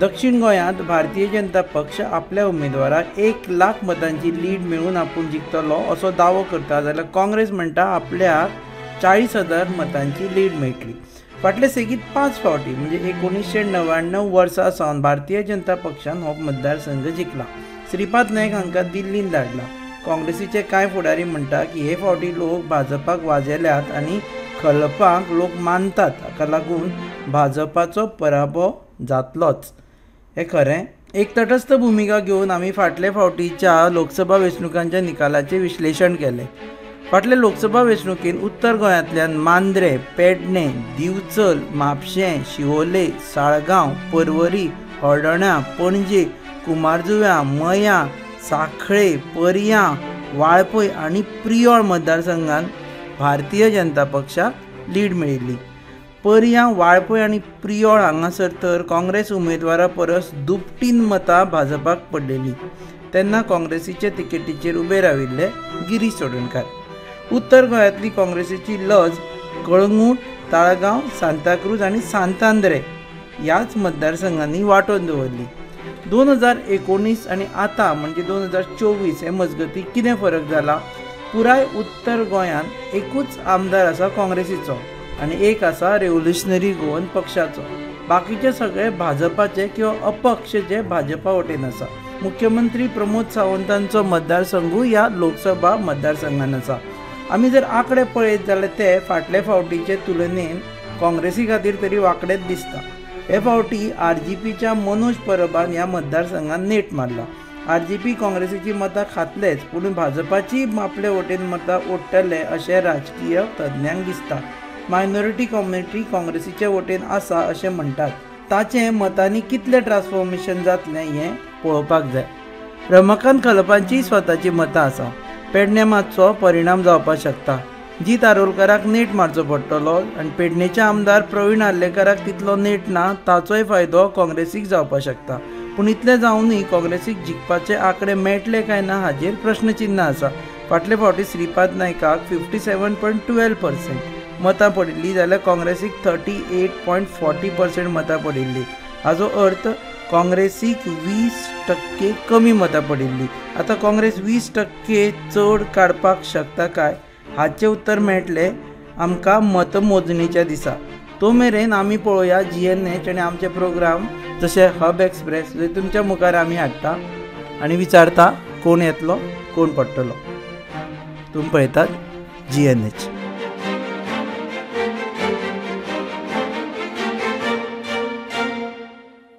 दक्षिण गोंयांत भारतीय जनता पक्ष आपल्या उमेदवाराक 1 लाख मतांची लीड मेळून आपूण जिखतलो असो दावो करता, जाल्यार काँग्रेस म्हणटा आपल्याक 40,000 मतांची लीड मेळटली. फाटले सेगीत 5 फावटी म्हणजे 1999 वर्सा सावन भारतीय जनता पक्षान हो मतदारसंघ जिखला. श्रीपाद नायक हांकां दिल्लीन धाडला. काँग्रेसीचे कांय फुडारी म्हणटा की हे फावटी लोक भाजपाक वाजेल्यात आनी खलपाक लोक मानतात, हाका लागून भाजपाचो पराभव जातलोच. हे खरें? एक तटस्थ भुमिका घेवन आमी फाटले फावटीच्या लोकसभा वेंचणुकांच्या निकालाचें विश्लेशण केलें. फाटले लोकसभा वेंचणुकेंत उत्तर गोंयांतल्यान मांद्रे, पेडणे, दिवचल, म्हापशें, शिवोले, साळगांव, पर्वरी, हळदण्या, पणजे, कुमारजुव्यां, मयां, सांखळे, पर्यां, वाळपय आनी प्रियोळ मतदारसंघांत भारतीय जनता पक्षाक लीड मेळिल्ली. पर्यां, वाळपय आनी प्रियोळ हांगासर तर काँग्रेस उमेदवारा परस दुपटीन मतां भाजपाक पडलेलीं. तेन्ना काँग्रेसीचे तिकेटीचेर उबे राविल्ले गिरीश चोडणकार. उत्तर गोंयांतली काँग्रेसीची लज कळंगूट, ताळगांव, सांताक्रूज आनी सांतांद्रे ह्याच मतदारसंघांनी वांटून दवरली. 2019 आनी आतां म्हणजे 2024 हे मजगतीं कितें फरक जाला? पुराय उत्तर गोंयांत एकूच आमदार आसा काँग्रेसीचो आनी एक आसा रेव्होल्युशनरी गोवन पक्षाचो. बाकीचे सगळे भाजपाचे किंवा अपक्ष जे भाजपा वटेन आसा. मुख्यमंत्री प्रमोद सावंतांचो मतदारसंघूय ह्या लोकसभा मतदारसंघान आसा. आमी जर आंकडे पळयत जाल्यार ते फाटले फावटीचे तुलनेन काँग्रेसी खातीर तरी वांकडेच दिसता. हे फावटी RGPच्या मनोज परबान ह्या मतदारसंघान नेट मारला. RGP काँग्रेसीची मतां खातलेच, पूण भाजपाची आपले वटेन मतां ओडटले अशें राजकीय तज्ञांक दिसता. मायनॉरिटी कम्युनिटी काँग्रेसीचे वटेन आसा अशें म्हणटात. ताचें मतांनी कितलें ट्रान्सफॉर्मेशन जातलें हें पळोवपाक जाय. रमाकांत खलपांची स्वताची मतां आसा. पेडणे मातसो परिणाम जावपाक शकता. जीत आरोलकराक नेट मारचो पडटलो आनी पेडणेचे आमदार प्रवीण आर्लेकराक तितलो नेट ना, ताचोय फायदो काँग्रेसीक जावपाक शकता. पूण इतलें जावनूय काँग्रेसीक जिखपाचे आंकडे मेळटले काय ना हाचेर प्रश्नचिन्ह आसा. फाटले फावटी श्रीपाद नायकाक 57.12% मतां पडिल्लीं, जाल्यार काँग्रेसीक 38.40% मतां पडिल्लीं. हाचो अर्थ काँग्रेसीक 20% कमी मतां पडिल्लीं. आतां काँग्रेस 20% चड काडपाक शकता काय हाचें उत्तर मेळटलें आमकां मतमोजणीच्या दिसा. तो मेरेन आमी पळोवया GNH आनी आमचे प्रोग्राम जशे हब एक्सप्रेस, जे तुमच्या मुखार आमी हाडटा आनी विचारता कोण येतलो कोण पडटलो. तुमी पळयतात GNH.